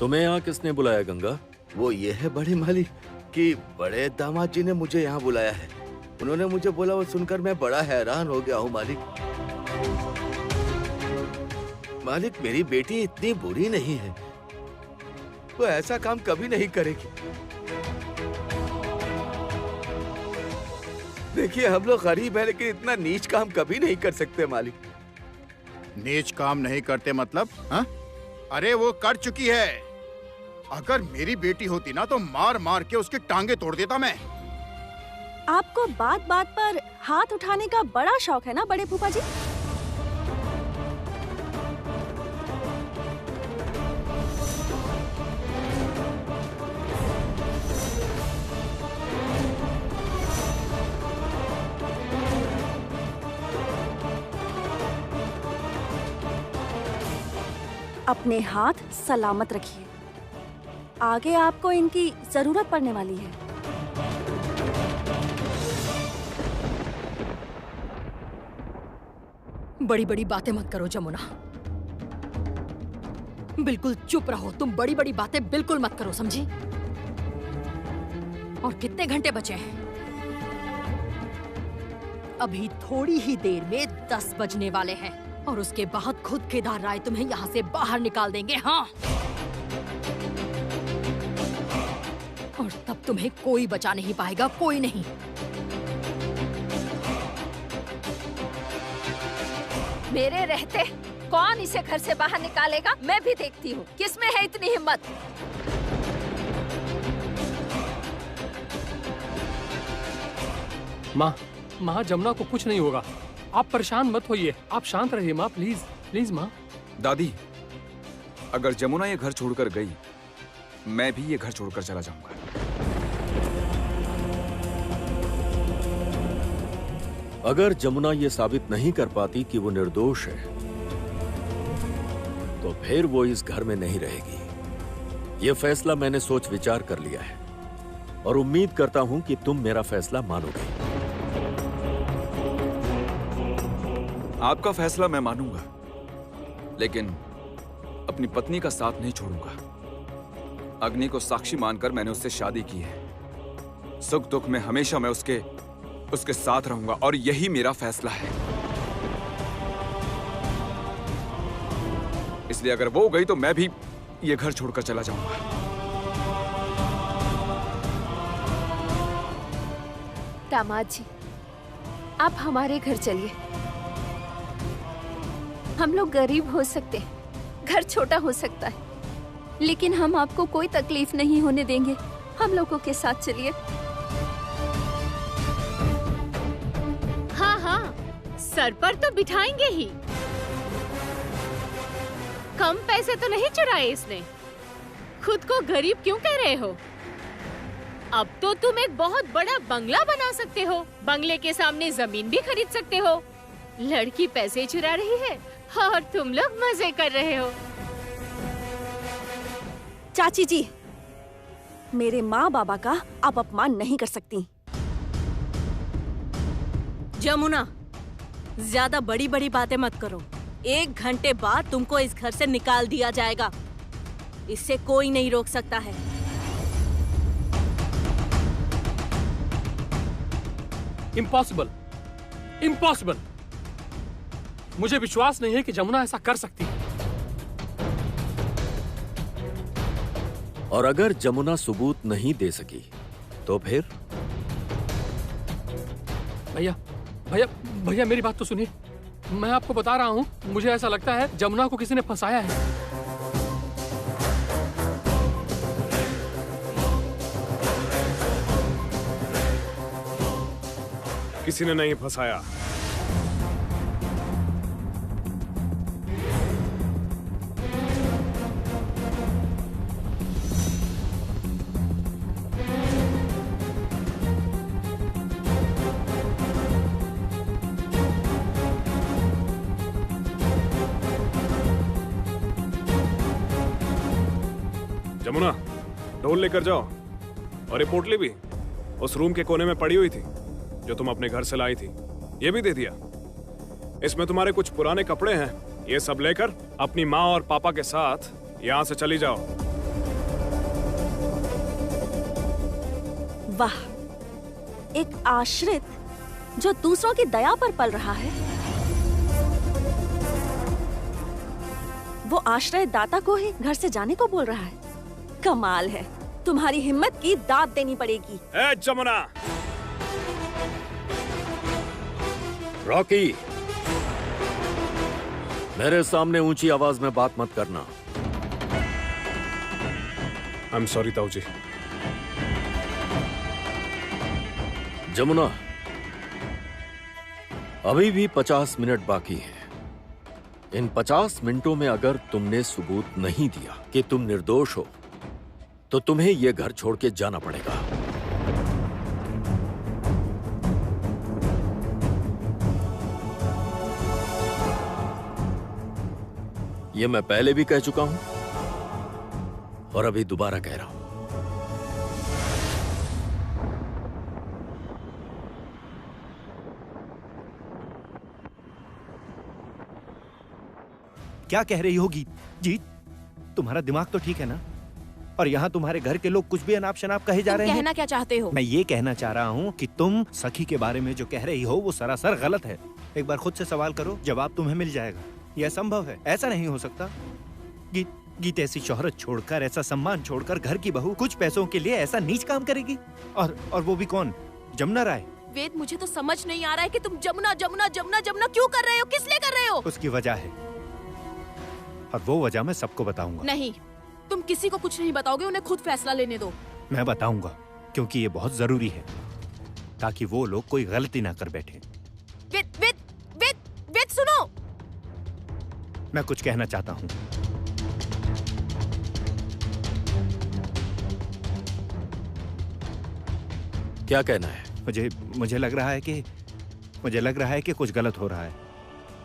तुम्हें यहाँ किसने बुलाया गंगा? वो ये है बड़े मालिक कि बड़े दामाद जी ने मुझे यहाँ बुलाया है। उन्होंने मुझे बोला, वो सुनकर मैं बड़ा हैरान हो गया हूँ मालिक। मालिक, मेरी बेटी इतनी बुरी नहीं है, वो ऐसा काम कभी नहीं करेगी। देखिए, हम लोग गरीब हैं लेकिन इतना नीच काम कभी नहीं कर सकते मालिक। नीच काम नहीं करते मतलब? हाँ? अरे वो कर चुकी है। अगर मेरी बेटी होती ना तो मार मार के उसकी टांगे तोड़ देता मैं। आपको बात बात पर हाथ उठाने का बड़ा शौक है ना बड़े फूफा जी? अपने हाथ सलामत रखिए, आगे आपको इनकी जरूरत पड़ने वाली है। बड़ी बड़ी बातें मत करो जमुना, बिल्कुल चुप रहो। तुम बड़ी बड़ी बातें बिल्कुल मत करो, समझी? और कितने घंटे बचे हैं? अभी थोड़ी ही देर में 10 बजने वाले हैं और उसके बाद खुद केदार राय तुम्हें यहाँ से बाहर निकाल देंगे। हाँ, और तब तुम्हें कोई बचा नहीं पाएगा, कोई नहीं। मेरे रहते कौन इसे घर से बाहर निकालेगा, मैं भी देखती हूँ किसमें है इतनी हिम्मत। माँ, जमुना को कुछ नहीं होगा, आप परेशान मत होइए, आप शांत रहिए माँ, प्लीज प्लीज माँ। दादी, अगर जमुना ये घर छोड़कर गई, मैं भी ये घर छोड़कर चला जाऊंगा। अगर जमुना ये साबित नहीं कर पाती कि वो निर्दोष है, तो फिर वो इस घर में नहीं रहेगी। ये फैसला मैंने सोच विचार कर लिया है और उम्मीद करता हूं कि तुम मेरा फैसला मानोगे। आपका फैसला मैं मानूंगा, लेकिन अपनी पत्नी का साथ नहीं छोड़ूंगा। अग्नि को साक्षी मानकर मैंने उससे शादी की है। सुख दुख में हमेशा मैं उसके साथ रहूंगा और यही मेरा फैसला है। इसलिए अगर वो गई तो मैं भी ये घर छोड़कर चला जाऊंगा। दामाद जी, आप हमारे घर चलिए। हम लोग गरीब हो सकते हैं, घर छोटा हो सकता है, लेकिन हम आपको कोई तकलीफ नहीं होने देंगे। हम लोगों के साथ चलिए। हाँ हाँ, सर पर तो बिठाएंगे ही। कम पैसे तो नहीं चुराए इसने। खुद को गरीब क्यों कह रहे हो? अब तो तुम एक बहुत बड़ा बंगला बना सकते हो, बंगले के सामने जमीन भी खरीद सकते हो। लड़की पैसे चुरा रही है और तुम लोग मजे कर रहे हो। चाची जी, मेरे माँ बाबा का आप अपमान नहीं कर सकती। जमुना, ज्यादा बड़ी बड़ी बातें मत करो। 1 घंटे बाद तुमको इस घर से निकाल दिया जाएगा। इससे कोई नहीं रोक सकता है। Impossible, impossible. मुझे विश्वास नहीं है कि जमुना ऐसा कर सकती है। और अगर जमुना सबूत नहीं दे सकी तो फिर? भैया भैया भैया, मेरी बात तो सुनिए। मैं आपको बता रहा हूँ, मुझे ऐसा लगता है जमुना को किसी ने फंसाया है। किसी ने नहीं फंसाया। जमुना, ढोल लेकर जाओ और ये पोटली भी उस रूम के कोने में पड़ी हुई थी जो तुम अपने घर से लाई थी, ये भी दे दिया। इसमें तुम्हारे कुछ पुराने कपड़े हैं, ये सब लेकर अपनी माँ और पापा के साथ यहाँ से चली जाओ। वाह, एक आश्रित जो दूसरों की दया पर पल रहा है, वो आश्रय दाता को ही घर से जाने को बोल रहा है। कमाल है, तुम्हारी हिम्मत की दाद देनी पड़ेगी। ए जमुना! रॉकी, मेरे सामने ऊंची आवाज में बात मत करना। आई एम सॉरी ताऊ जी। जमुना, अभी भी 50 मिनट बाकी है। इन 50 मिनटों में अगर तुमने सबूत नहीं दिया कि तुम निर्दोष हो, तो तुम्हें यह घर छोड़ के जाना पड़ेगा। यह मैं पहले भी कह चुका हूं और अभी दोबारा कह रहा हूं। क्या कह रही होगी जी? तुम्हारा दिमाग तो ठीक है ना? और यहाँ तुम्हारे घर के लोग कुछ भी अनाप शनाप कहे जा रहे हैं। कहना क्या चाहते हो? मैं ये कहना चाह रहा हूँ कि तुम सखी के बारे में जो कह रही हो वो सरासर गलत है। एक बार खुद से सवाल करो, जवाब तुम्हें मिल जाएगा। यह संभव है? ऐसा नहीं हो सकता। गीत ऐसी शोहरत छोड़कर, ऐसा सम्मान छोड़कर घर की बहू कुछ पैसों के लिए ऐसा नीच काम करेगी? और वो भी कौन? जमुना राय। वेद, मुझे तो समझ नहीं आ रहा है कि तुम जमुना जमुना जमुना जमुना क्यों कर रहे हो, किस लिए कर रहे हो? उसकी वजह है, और वो वजह मैं सबको बताऊंगा। नहीं, तुम किसी को कुछ नहीं बताओगे, उन्हें खुद फैसला लेने दो। मैं बताऊंगा, क्योंकि ये बहुत जरूरी है, ताकि वो लोग कोई गलती ना कर बैठे। वेद, वेद, वेद, वेद सुनो। मैं कुछ कहना चाहता हूँ। क्या कहना है? मुझे लग रहा है कि कुछ गलत हो रहा है।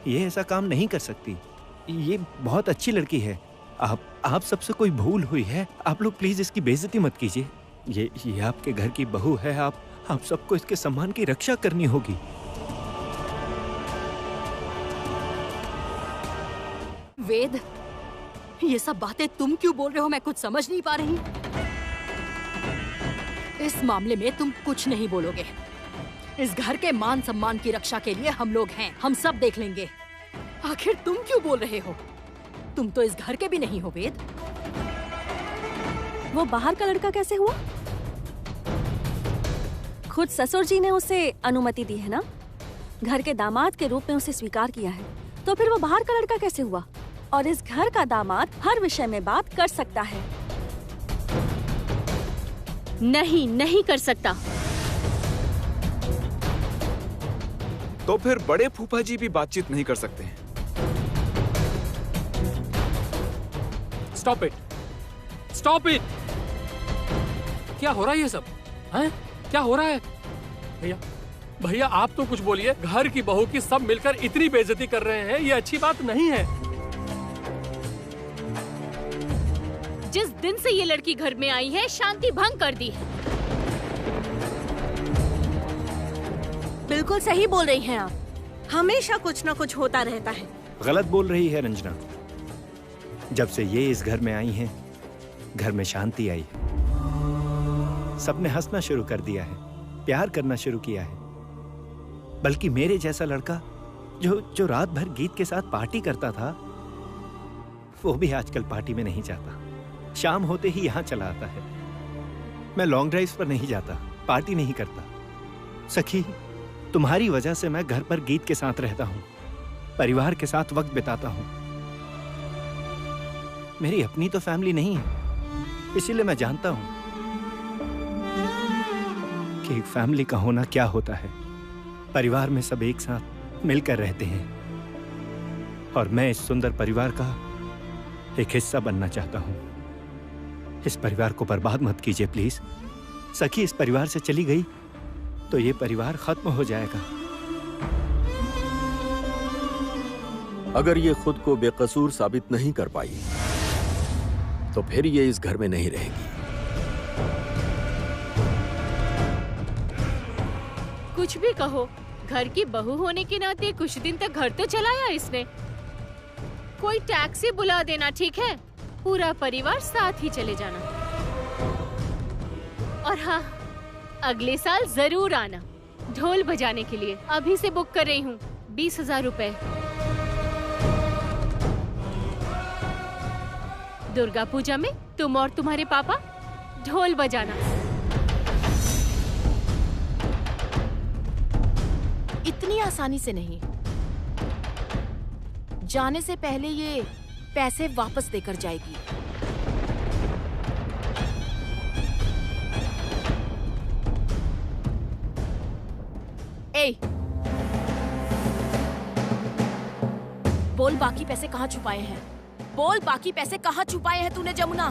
ये ऐसा काम नहीं कर सकती। ये बहुत अच्छी लड़की है। आप सबसे कोई भूल हुई है। आप लोग प्लीज इसकी बेइज्जती मत कीजिए। ये आपके घर की बहू है। आप सबको इसके सम्मान की रक्षा करनी होगी। वेद, ये सब बातें तुम क्यों बोल रहे हो? मैं कुछ समझ नहीं पा रही। इस मामले में तुम कुछ नहीं बोलोगे। इस घर के मान सम्मान की रक्षा के लिए हम लोग हैं, हम सब देख लेंगे। आखिर तुम क्यों बोल रहे हो? तुम तो इस घर के भी नहीं हो वेद। वो बाहर का लड़का कैसे हुआ? खुद ससुर जी ने उसे अनुमति दी है ना, घर के दामाद के रूप में उसे स्वीकार किया है, तो फिर वो बाहर का लड़का कैसे हुआ? और इस घर का दामाद हर विषय में बात कर सकता है। नहीं, नहीं कर सकता। तो फिर बड़े फूफा जी भी बातचीत नहीं कर सकते हैं? Stop it, stop it. क्या हो रहा है ये सब? हैं? क्या हो रहा है? भैया, भैया आप तो कुछ बोलिए। घर की बहू की सब मिलकर इतनी बेइज्जती कर रहे हैं, ये अच्छी बात नहीं है। जिस दिन से ये लड़की घर में आई है, शांति भंग कर दी है। बिल्कुल सही बोल रही हैं आप। हमेशा कुछ ना कुछ होता रहता है। गलत बोल रही है रंजना। जब से ये इस घर में आई हैं, घर में शांति आई है। सबने हंसना शुरू कर दिया है, प्यार करना शुरू किया है। बल्कि मेरे जैसा लड़का जो रात भर गीत के साथ पार्टी करता था, वो भी आजकल पार्टी में नहीं जाता। शाम होते ही यहाँ चला आता है। मैं लॉन्ग ड्राइव पर नहीं जाता, पार्टी नहीं करता। सखी, तुम्हारी वजह से मैं घर पर गीत के साथ रहता हूँ, परिवार के साथ वक्त बिताता हूँ। मेरी अपनी तो फैमिली नहीं है, इसीलिए मैं जानता हूँ कि एक फैमिली का होना क्या होता है। परिवार में सब एक साथ मिलकर रहते हैं, और मैं इस सुंदर परिवार का एक हिस्सा बनना चाहता हूँ। इस परिवार को बर्बाद मत कीजिए प्लीज। सखी इस परिवार से चली गई तो ये परिवार खत्म हो जाएगा। अगर ये खुद को बेकसूर साबित नहीं कर पाई, तो फिर ये इस घर में नहीं रहेगी। कुछ भी कहो, घर की बहू होने के नाते कुछ दिन तक घर तो चलाया इसने। कोई टैक्सी बुला देना, ठीक है? पूरा परिवार साथ ही चले जाना। और हाँ, अगले साल जरूर आना ढोल बजाने के लिए। अभी से बुक कर रही हूँ 20,000 रुपए। दुर्गा पूजा में तुम और तुम्हारे पापा ढोल बजाना। इतनी आसानी से नहीं। जाने से पहले ये पैसे वापस देकर जाएगी। ए, बोल बाकी पैसे कहाँ छुपाए हैं? बोल बाकी पैसे कहाँ छुपाए हैं तूने जमुना?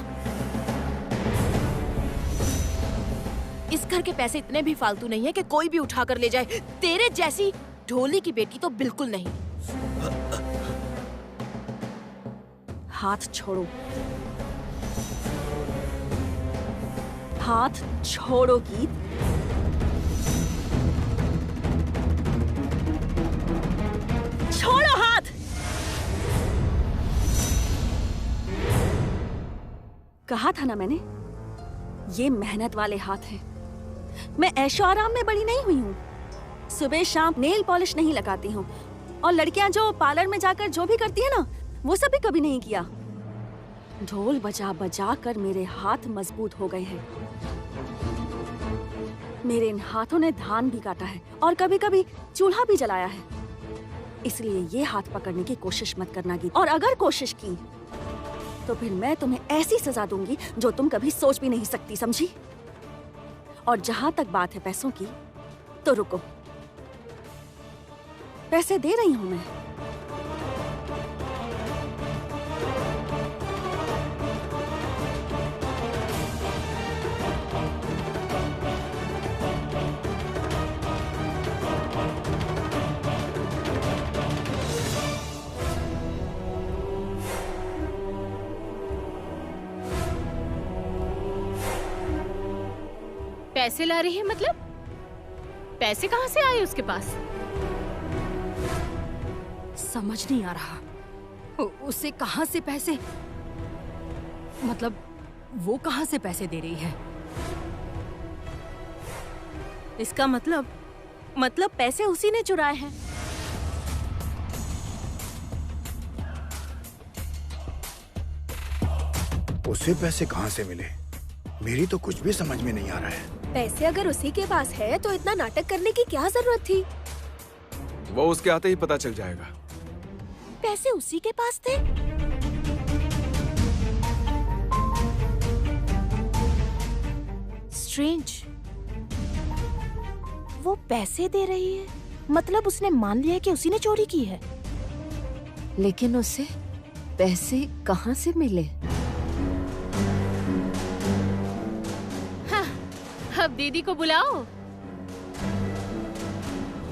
इस घर के पैसे इतने भी फालतू नहीं है कि कोई भी उठा कर ले जाए। तेरे जैसी ढोली की बेटी तो बिल्कुल नहीं। हाथ छोड़ो, हाथ छोड़ो गीत। छोड़ो हाथ। कहा था ना मैंने, ये मेहनत वाले हाथ हैं। मैं ऐशो आराम में बड़ी नहीं हुई हूँ। सुबह शाम नेल पॉलिश नहीं लगाती हूँ, और लड़कियां जो पार्लर में जाकर जो भी करती है ना, वो सब भी कभी नहीं किया। ढोल बजा बजा कर मेरे हाथ मजबूत हो गए हैं। मेरे इन हाथों ने धान भी काटा है और कभी कभी चूल्हा भी जलाया है। इसलिए ये हाथ पकड़ने की कोशिश मत करना गीत, और अगर कोशिश की तो फिर मैं तुम्हें ऐसी सजा दूंगी जो तुम कभी सोच भी नहीं सकती, समझी? और जहां तक बात है पैसों की, तो रुको, पैसे दे रही हूं मैं। पैसे ला रही है मतलब? पैसे कहाँ से आए उसके पास? समझ नहीं आ रहा। उसे कहाँ से पैसे, मतलब वो कहाँ से पैसे दे रही है? इसका मतलब पैसे उसी ने चुराए हैं। उसे पैसे कहाँ से मिले? मेरी तो कुछ भी समझ में नहीं आ रहा है। पैसे अगर उसी के पास है तो इतना नाटक करने की क्या जरूरत थी? वो उसके आते ही पता चल जाएगा। पैसे उसी के पास थे? स्ट्रेंज। वो पैसे दे रही है, मतलब उसने मान लिया कि उसी ने चोरी की है। लेकिन उसे पैसे कहाँ से मिले? अब दीदी को बुलाओ।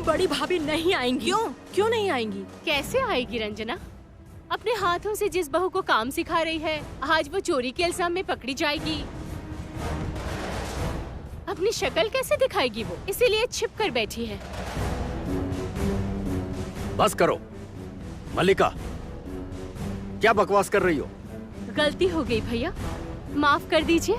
बड़ी भाभी नहीं आएंगी। क्यों नहीं आएंगी? कैसे आएगी रंजना? अपने हाथों से जिस बहू को काम सिखा रही है, आज वो चोरी के इल्जाम में पकड़ी जाएगी। अपनी शक्ल कैसे दिखाएगी वो? इसीलिए छिप कर बैठी है। बस करो मल्लिका, क्या बकवास कर रही हो? गलती हो गई भैया, माफ कर दीजिए।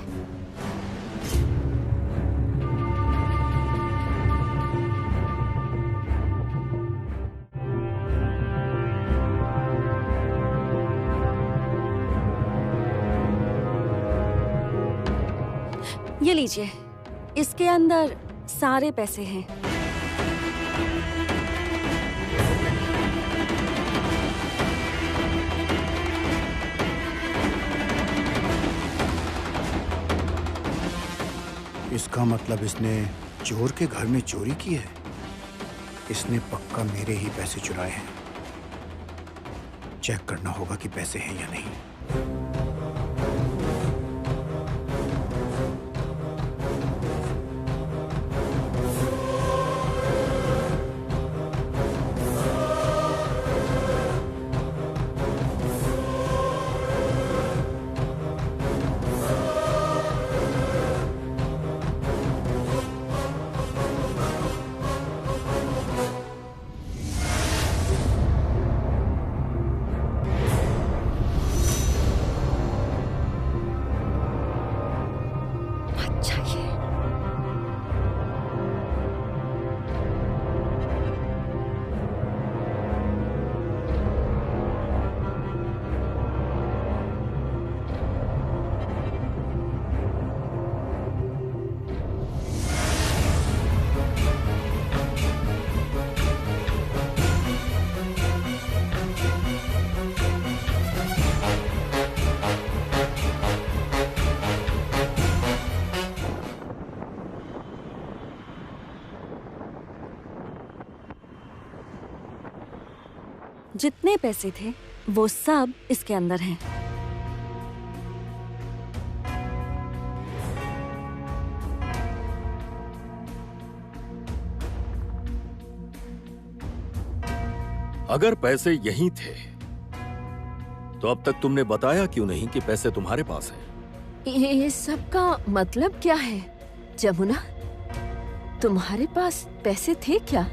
ये लीजिए, इसके अंदर सारे पैसे हैं। इसका मतलब इसने चोर के घर में चोरी की है। इसने पक्का मेरे ही पैसे चुराए हैं। चेक करना होगा कि पैसे हैं या नहीं। जितने पैसे थे वो सब इसके अंदर हैं। अगर पैसे यहीं थे तो अब तक तुमने बताया क्यों नहीं कि पैसे तुम्हारे पास हैं? ये सब का मतलब क्या है जमुना? तुम्हारे पास पैसे थे क्या?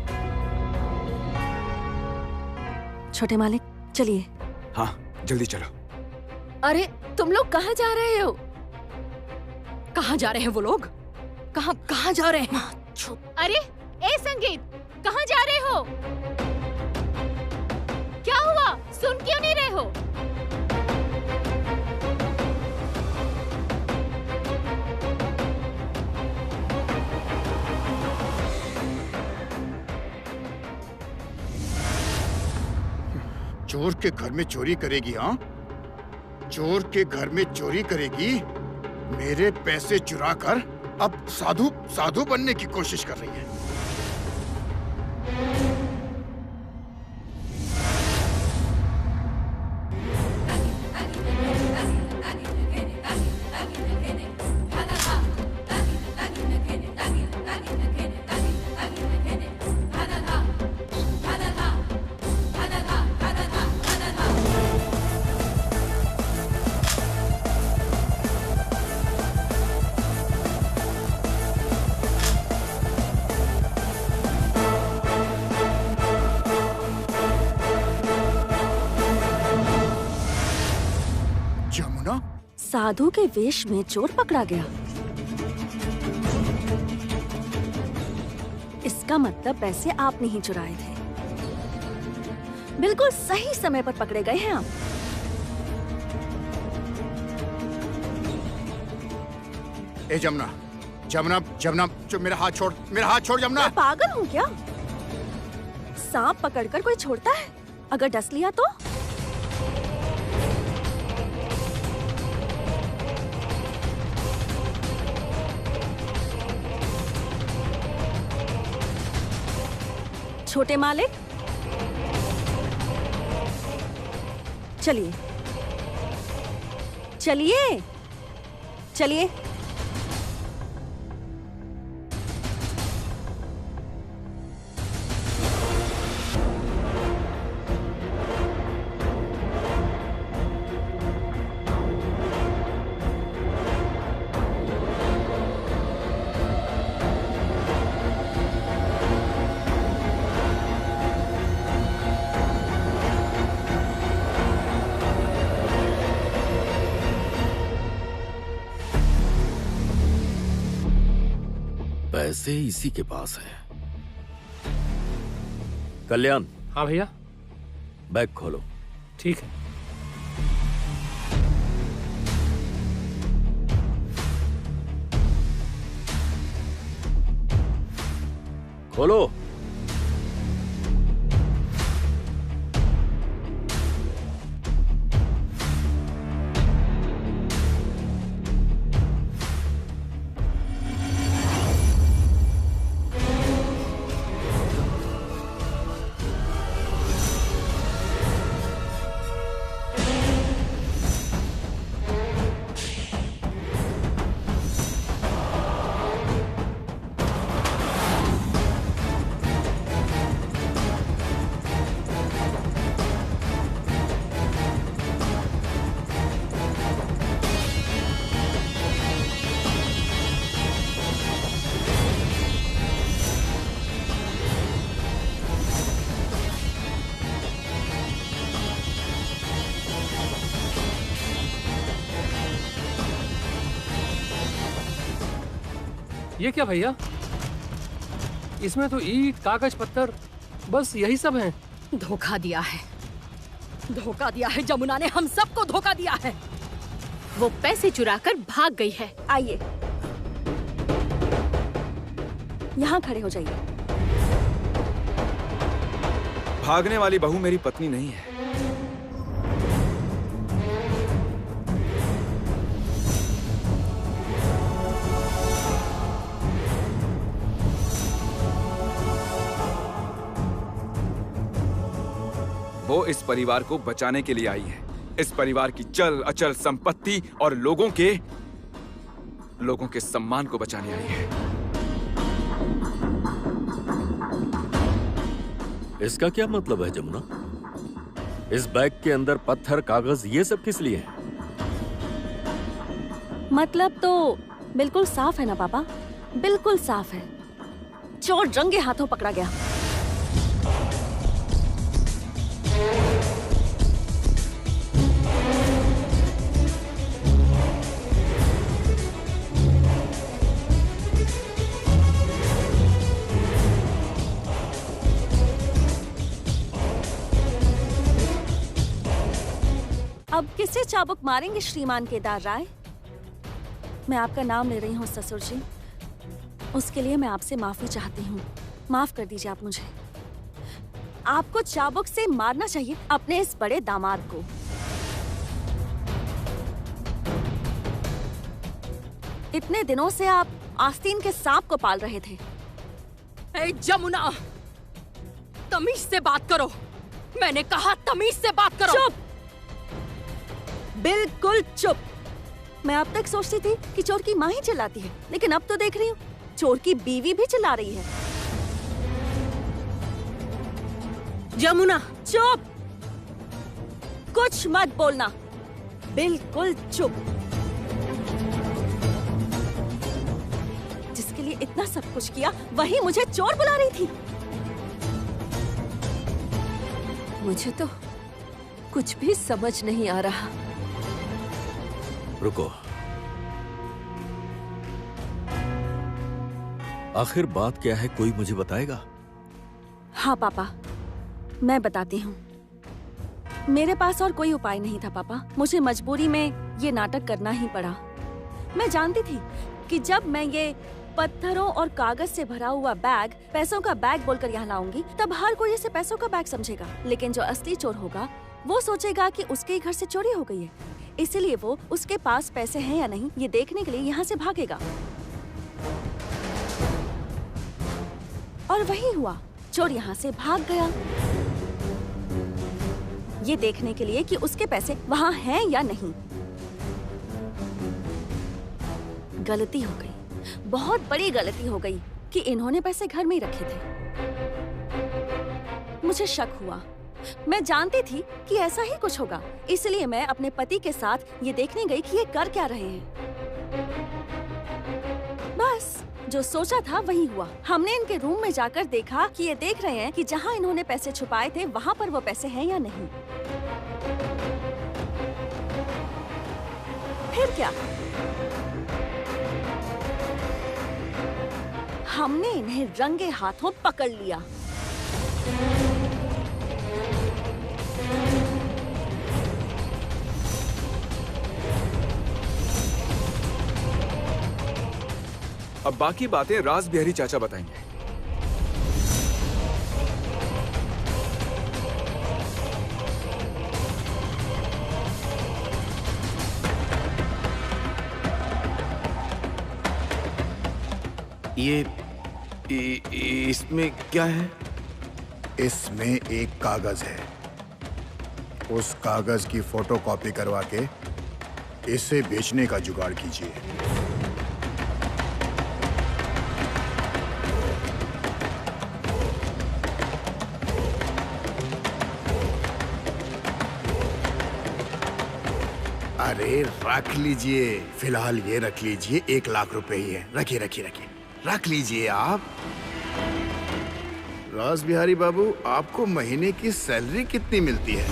छोटे मालिक चलिए। हाँ जल्दी चलो। अरे तुम लोग कहाँ जा रहे हो? कहाँ जा रहे हैं वो लोग? कहाँ जा रहे हैं? अरे ए संगीत, कहाँ जा रहे हो? क्या हुआ? सुन क्यों नहीं रहे हो? चोर के घर में चोरी करेगी? हाँ, चोर के घर में चोरी करेगी, मेरे पैसे चुरा कर अब साधु बनने की कोशिश कर रही है। साधु के वेश में चोर पकड़ा गया। इसका मतलब पैसे आपने ही चुराए थे। बिल्कुल सही समय पर पकड़े गए हैं आप। ए जमुना, जमुना, जमुना, जो मेरा हाथ छोड़, मेरा हाथ छोड़ जमुना। मैं पागल हूँ क्या? सांप पकड़कर कोई छोड़ता है? अगर डस लिया तो? छोटे मालिक चलिए चलिए चलिए। पैसे इसी के पास हैं। कल्याण। हाँ भैया। बैग खोलो। ठीक है। खोलो। ये क्या भैया? इसमें तो ईंट, कागज, पत्थर, बस यही सब है। धोखा दिया है, धोखा दिया है। जमुना ने हम सबको धोखा दिया है। वो पैसे चुराकर भाग गई है। आइए यहाँ खड़े हो जाइए। भागने वाली बहू मेरी पत्नी नहीं है। वो वो इस परिवार को बचाने के लिए आई है। इस परिवार की चल अचल संपत्ति और लोगों के सम्मान को बचाने आई है। इसका क्या मतलब है जमुना? इस बैग के अंदर पत्थर, कागज, ये सब किस लिए है? मतलब तो बिल्कुल साफ है ना पापा, बिल्कुल साफ है। चोर रंगे हाथों पकड़ा गया। अब किसे चाबुक मारेंगे श्रीमान केदार राय? मैं आपका नाम ले रही हूँ ससुर जी, उसके लिए मैं आपसे माफी चाहती हूँ। माफ कर दीजिए आप मुझे। आपको चाबुक से मारना चाहिए अपने इस बड़े दामाद को। इतने दिनों से आप आस्तीन के सांप को पाल रहे थे। ए जमुना, तमीज से बात करो। मैंने कहा तमीज से बात करो। चुप, बिल्कुल चुप। मैं अब तक सोचती थी कि चोर की माँ ही चिल्लाती है, लेकिन अब तो देख रही हूँ चोर की बीवी भी चिल्ला रही है। जमुना चुप, कुछ मत बोलना, बिल्कुल चुप। जिसके लिए इतना सब कुछ किया वही मुझे चोर बुला रही थी। मुझे तो कुछ भी समझ नहीं आ रहा। रुको, आखिर बात क्या है, कोई मुझे बताएगा? हाँ पापा, मैं बताती हूँ। मेरे पास और कोई उपाय नहीं था पापा, मुझे मजबूरी में ये नाटक करना ही पड़ा। मैं जानती थी कि जब मैं ये पत्थरों और कागज से भरा हुआ बैग पैसों का बैग बोलकर यहाँ लाऊंगी, तब हर कोई इसे पैसों का बैग समझेगा। लेकिन जो असली चोर होगा वो सोचेगा कि उसके ही घर से चोरी हो गई है, इसलिए वो उसके पास पैसे हैं या नहीं ये देखने के लिए यहाँ से भागेगा। और वही हुआ, चोर यहाँ से भाग गया ये देखने के लिए कि उसके पैसे वहाँ हैं या नहीं। गलती हो गई, बहुत बड़ी गलती हो गई कि इन्होंने पैसे घर में ही रखे थे। मुझे शक हुआ, मैं जानती थी कि ऐसा ही कुछ होगा, इसलिए मैं अपने पति के साथ ये देखने गई कि ये कर क्या रहे हैं। बस जो सोचा था वही हुआ। हमने इनके रूम में जाकर देखा कि ये देख रहे हैं कि जहाँ इन्होंने पैसे छुपाए थे वहाँ पर वो पैसे हैं या नहीं। फिर क्या, हमने इन्हें रंगे हाथों पकड़ लिया। अब बाकी बातें राज बिहारी चाचा बताएंगे। इसमें क्या है? इसमें एक कागज है। उस कागज की फोटोकॉपी करवा के इसे बेचने का जुगाड़ कीजिए। अरे रख लीजिए, फिलहाल ये रख लीजिए, 1 लाख रुपए ही है। रखिए रखिए रखिए, रख लीजिए आप। राज बिहारी बाबू, आपको महीने की सैलरी कितनी मिलती है?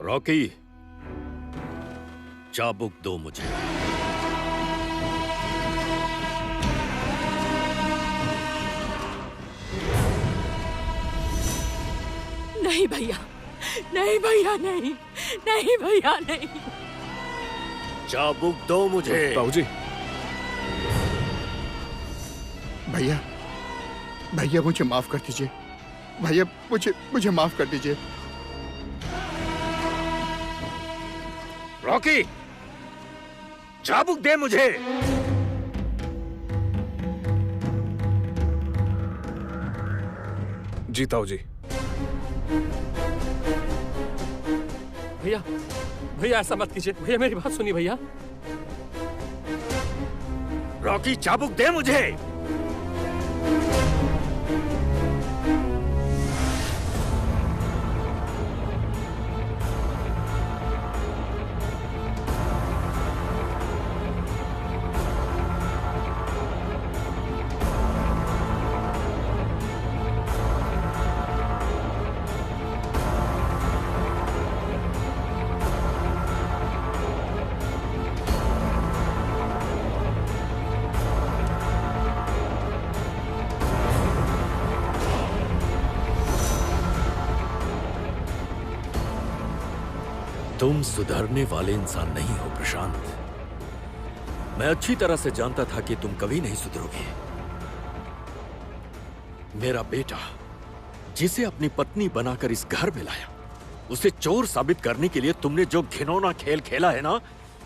रॉकी, चाबुक दो मुझे। नहीं भैया, नहीं भैया, नहीं, नहीं भैया, नहीं। चाबुक दो मुझे। बाबूजी, भैया, भैया मुझे माफ कर दीजिए। भैया मुझे माफ कर दीजिए। रॉकी, चाबुक दे मुझे। जीता हूं जी। भैया भैया ऐसा मत कीजिए भैया, मेरी बात सुनिए भैया। रॉकी, चाबुक दे मुझे। तुम सुधरने वाले इंसान नहीं हो प्रशांत। मैं अच्छी तरह से जानता था कि तुम कभी नहीं सुधरोगे। मेरा बेटा, जिसे अपनी पत्नी बनाकर इस घर में लाया, उसे चोर साबित करने के लिए तुमने जो घिनौना खेल खेला है ना,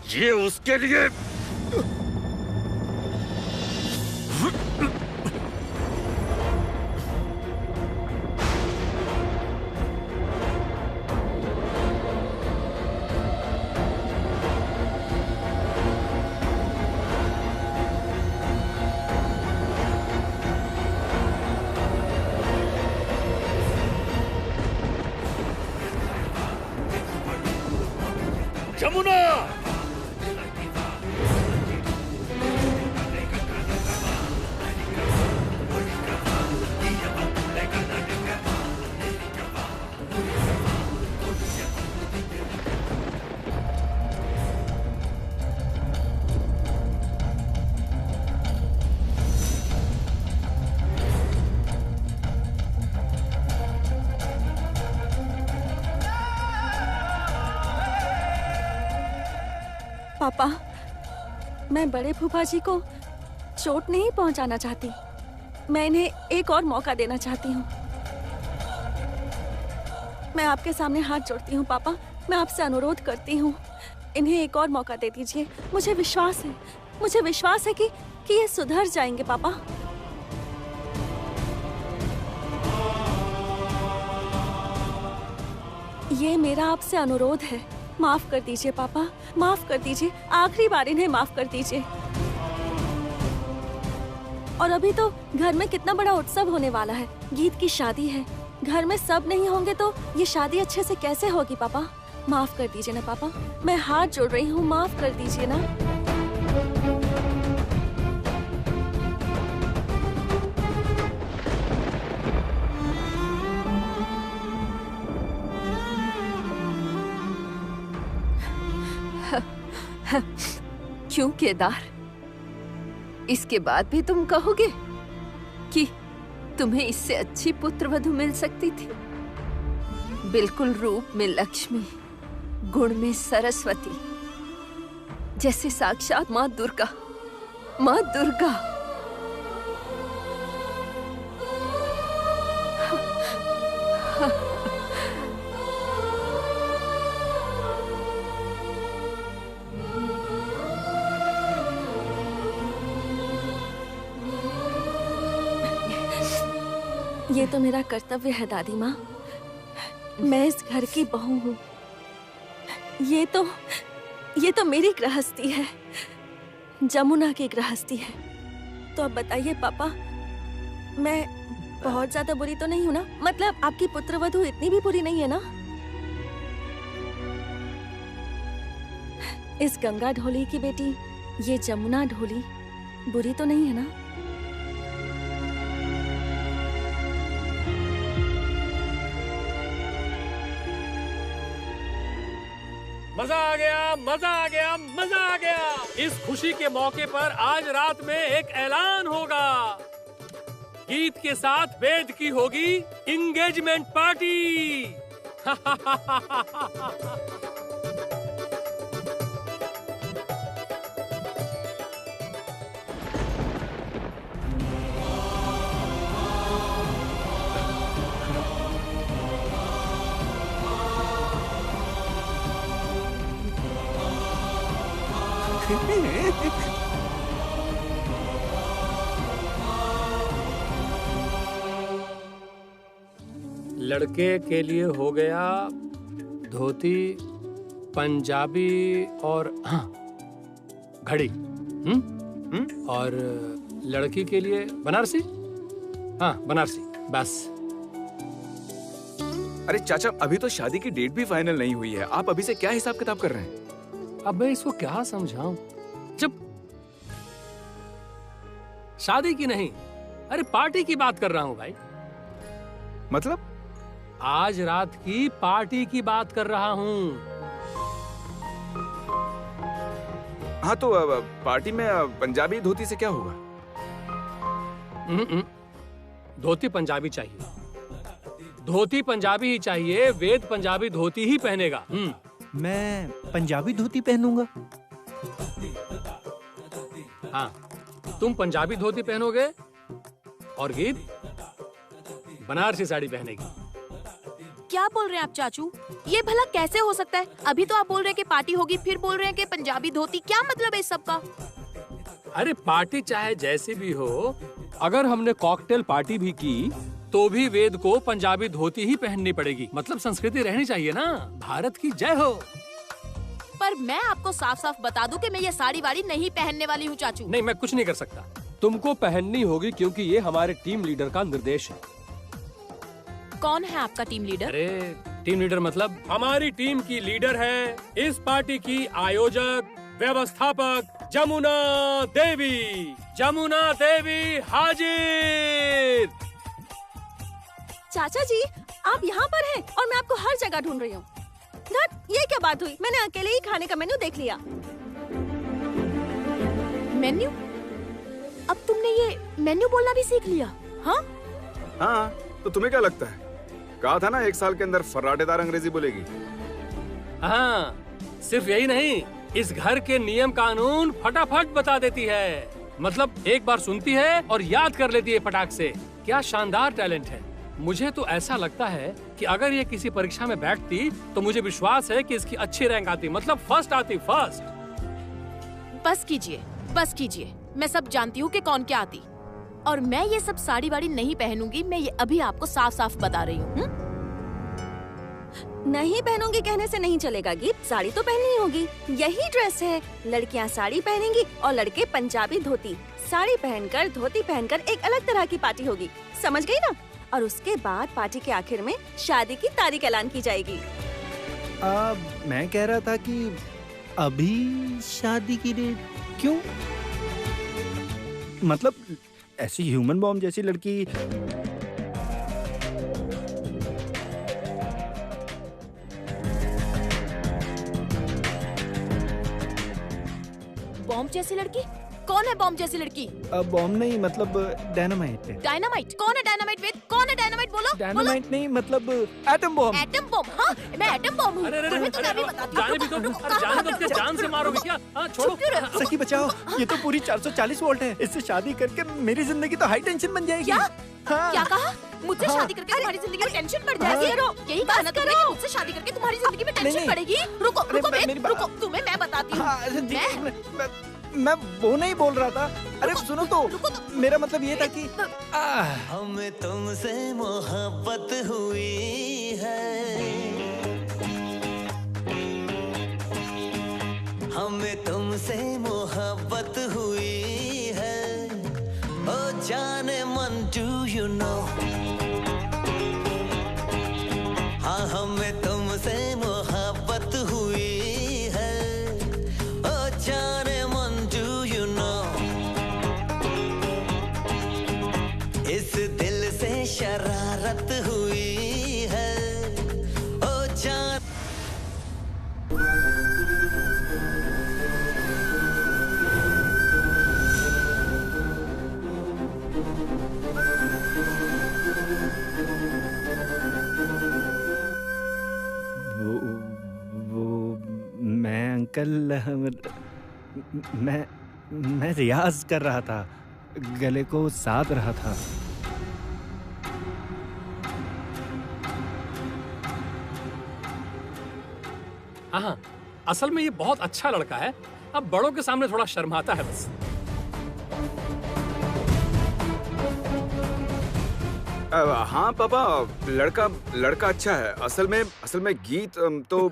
ये उसके लिए जमुना। पापा, मैं बड़े फूफा जी को चोट नहीं पहुंचाना चाहती। मैं इन्हें एक और मौका देना चाहती हूँ। मैं आपके सामने हाथ जोड़ती हूँ पापा, मैं आपसे अनुरोध करती हूँ, इन्हें एक और मौका दे दीजिए। मुझे विश्वास है कि ये सुधर जाएंगे पापा। ये मेरा आपसे अनुरोध है। माफ कर दीजिए पापा, माफ कर दीजिए। आखिरी बार इन्हें माफ कर दीजिए। और अभी तो घर में कितना बड़ा उत्सव होने वाला है। गीत की शादी है। घर में सब नहीं होंगे तो ये शादी अच्छे से कैसे होगी पापा? माफ कर दीजिए ना पापा, मैं हाथ जोड़ रही हूँ, माफ कर दीजिए ना। क्यों केदार, इसके बाद भी तुम कहोगे कि तुम्हें इससे अच्छी पुत्रवधू मिल सकती थी? बिल्कुल रूप में लक्ष्मी, गुण में सरस्वती, जैसे साक्षात माँ दुर्गा। माँ दुर्गा। ये तो मेरा कर्तव्य है दादी माँ। मैं इस घर की बहू हूँ। ये तो मेरी गृहस्थी है, जमुना की गृहस्थी है। तो अब बताइए पापा, मैं बहुत ज्यादा बुरी तो नहीं हूँ ना? मतलब आपकी पुत्रवधू इतनी भी बुरी नहीं है ना? इस गंगा ढोली की बेटी, ये जमुना ढोली, बुरी तो नहीं है ना? मजा आ गया, मजा आ गया, मजा आ गया। इस खुशी के मौके पर आज रात में एक ऐलान होगा। गीत के साथ वेद की होगी इंगेजमेंट पार्टी। लड़के के लिए हो गया धोती, पंजाबी और हाँ घड़ी। और लड़की के लिए बनारसी। हाँ बनारसी, बस। अरे चाचा, अभी तो शादी की डेट भी फाइनल नहीं हुई है, आप अभी से क्या हिसाब किताब कर रहे हैं? अब मैं इसको क्या समझाऊं? जब शादी की नहीं, अरे पार्टी की बात कर रहा हूं भाई। मतलब? आज रात की पार्टी की बात कर रहा हूं। हाँ तो पार्टी में पंजाबी धोती से क्या होगा? धोती पंजाबी चाहिए, धोती पंजाबी ही चाहिए। वेद पंजाबी धोती ही पहनेगा। मैं पंजाबी धोती पहनूंगा। हाँ, तुम पंजाबी धोती पहनोगे और गीत बनारसी साड़ी पहनेगी। क्या बोल रहे हैं आप चाचू? ये भला कैसे हो सकता है? अभी तो आप बोल रहे हैं कि पार्टी होगी, फिर बोल रहे हैं कि पंजाबी धोती। क्या मतलब है इस सब का? अरे पार्टी चाहे जैसी भी हो, अगर हमने कॉकटेल पार्टी भी की तो भी वेद को पंजाबी धोती ही पहननी पड़ेगी। मतलब संस्कृति रहनी चाहिए ना। भारत की जय हो। पर मैं आपको साफ साफ बता दूं कि मैं ये साड़ी वाड़ी नहीं पहनने वाली हूँ चाचू। नहीं, मैं कुछ नहीं कर सकता। तुमको पहननी होगी क्योंकि ये हमारे टीम लीडर का निर्देश है। कौन है आपका टीम लीडर? अरे टीम लीडर मतलब हमारी टीम की लीडर है इस पार्टी की आयोजक व्यवस्थापक जमुना देवी। जमुना देवी हाजिर। चाचा जी, आप यहाँ पर हैं और मैं आपको हर जगह ढूंढ रही हूँ। ये क्या बात हुई? मैंने अकेले ही खाने का मेन्यू देख लिया। मेन्यू? अब तुमने ये मेन्यू बोलना भी सीख लिया? हाँ हाँ, तो तुम्हें क्या लगता है? कहा था ना 1 साल के अंदर फर्राटेदार अंग्रेजी बोलेगी। हाँ, सिर्फ यही नहीं, इस घर के नियम कानून फटाफट बता देती है। मतलब एक बार सुनती है और याद कर लेती है फटाक से। क्या शानदार टैलेंट है। मुझे तो ऐसा लगता है कि अगर ये किसी परीक्षा में बैठती तो मुझे विश्वास है कि इसकी अच्छी रैंक आती, मतलब फर्स्ट आती, फर्स्ट। बस कीजिए, बस कीजिए। मैं सब जानती हूँ कि कौन क्या आती। और मैं ये सब साड़ी वाड़ी नहीं पहनूंगी। मैं ये अभी आपको साफ साफ बता रही हूँ। नहीं पहनूंगी कहने से नहीं चलेगा गीत। साड़ी तो पहननी होगी। यही ड्रेस है। लड़कियाँ साड़ी पहनेंगी और लड़के पंजाबी धोती। साड़ी पहनकर धोती पहनकर एक अलग तरह की पार्टी होगी, समझ गई ना? और उसके बाद पार्टी के आखिर में शादी की तारीख ऐलान की जाएगी। मैं कह रहा था कि अभी शादी की डेट क्यों? मतलब ऐसी ह्यूमन बॉम्ब जैसी लड़की बॉम्ब जैसी लड़की? कौन है बॉम्ब जैसी लड़की? बॉम्ब नहीं, मतलब डायनामाइट है। डायनामाइट? कौन है डायनामाइट? वेद, कौन है डायनामाइट? बोलो। डायनामाइट नहीं, मतलब एटम बॉम्ब। Atom bomb? हाँ, मैं एटम बॉम्ब हूँ। अरे तुम्हें तो मैं भी बताती हूँ। जाने भी दो, जाने दो, क्या जान से मारोगे क्या? हाँ, छोड़ो। सखी बचाओ, ये तो पूरी 440 वोल्ट है। इससे शादी करके मेरी जिंदगी तो हाई टेंशन बन जाएगी। क्या? हाँ। क्या कहा? मुझसे शादी करके तुम्हारी जिंदगी में टेंशन बढ़ जाएगी? यही कहा ना तुमने कि मुझसे शादी करके तुम्हारी जिंदगी में टेंशन बढ़ेगी? रुको, रुको वेद, रुको। तुम्हें मैं बताती हूँ। मैं वो नहीं बोल रहा था। अरे सुनो तो, मेरा मतलब ये था कि हमें तुमसे मोहब्बत हुई है, हमें तुमसे मोहब्बत हुई है। ओ जाने मन, डू यू नो? हाँ, हमें तुमसे मोहब्बत हुई है। ओ जाने इस दिल से शरारत हुई है। ओ जान वो मैं अंकल, मैं रियाज कर रहा था, गले को साध रहा था। हाँ, असल में ये बहुत अच्छा लड़का है। अब बड़ों के सामने थोड़ा शर्माता है बस। हाँ पापा, लड़का अच्छा है। असल में गीत तो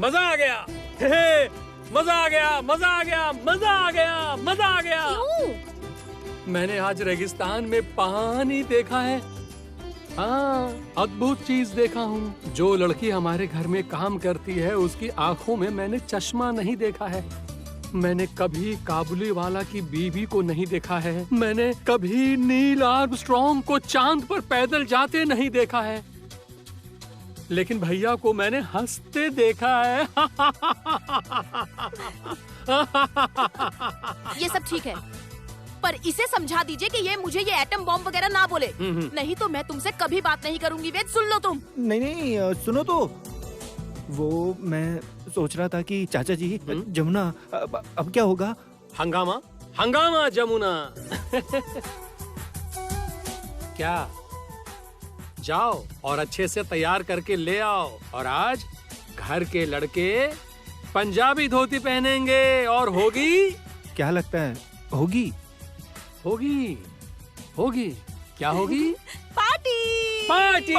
मजा आ गया। हे, मजा आ गया, मजा आ गया, मजा आ गया, मजा आ गया। क्यों? मैंने आज रेगिस्तान में पानी देखा है। हाँ, अद्भुत चीज देखा हूँ। जो लड़की हमारे घर में काम करती है उसकी आंखों में मैंने चश्मा नहीं देखा है। मैंने कभी काबुली वाला की बीवी को नहीं देखा है। मैंने कभी नील आर्मस्ट्रॉन्ग को चांद पर पैदल जाते नहीं देखा है। लेकिन भैया को मैंने हंसते देखा है। ये सब ठीक है, पर इसे समझा दीजिए कि ये मुझे ये एटम बॉम्ब वगैरह ना बोले, नहीं तो मैं तुमसे कभी बात नहीं करूंगी। वेद, सुन लो तुम। नहीं, सुनो तो। वो मैं सोच रहा था कि चाचा जी, जमुना, अब क्या होगा? हंगामा, हंगामा जमुना। क्या? जाओ और अच्छे से तैयार करके ले आओ। और आज घर के लड़के पंजाबी धोती पहनेंगे और होगी। क्या लगता है होगी? होगी, होगी। क्या होगी? पार्टी। पार्टी।